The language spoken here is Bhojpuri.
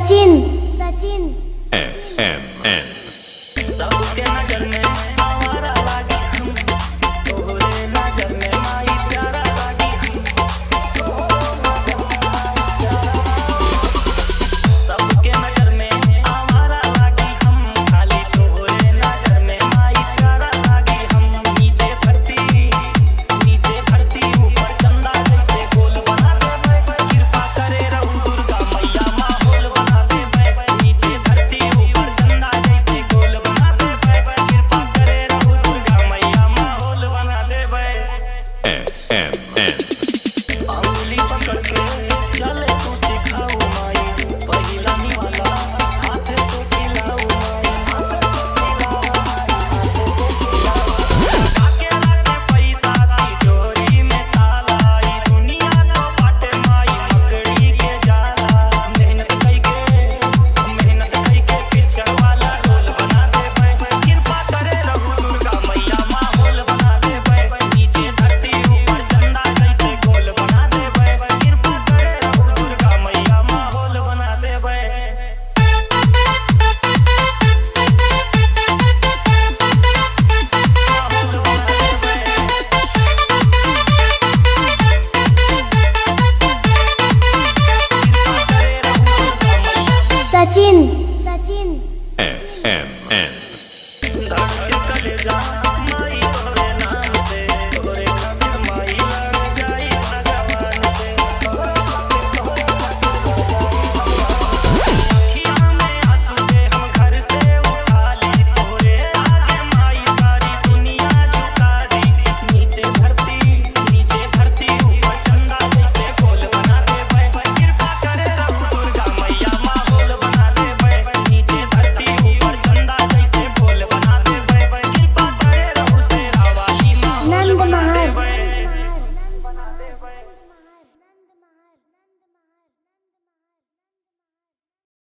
सचिन सचिन MN सबके नजर में आवारा लागी हम, तोहरे नजर में माई प्यारा लागी हम। सबके नजर में आवारा लागी हम, खाली तोहरे नजर में माई प्यारा लागी हम। नीचे धरती ऊपर चंदा जैसे गोल बना दे, कृपा करे रहू दुर्गा मैया माहौल बना दे। नीचे धरती ऊपर चंदा जैसे गोल बना दे, कृपा करे रहू दुर्गा मैया माहौल बना दे। MN अंगुली पकड़ के चले तू सिखाऊ माई, पहिला निवाला हाथ से खिलाऊ माई। लाके पैसा तिजोरी में ताला, ई दुनिया तो बाटे माई मकड़ी के जाला। मेहनत कई के पिक्चर वाला रोल बना दे, कृपा करे रहू दुर्गा मैया माहौल बना दे। नीचे धरती ऊपर चंदा जैसे गोल बना दे, कृपा करे रहू दुर्गा मैया माहौल बना दे। सचिन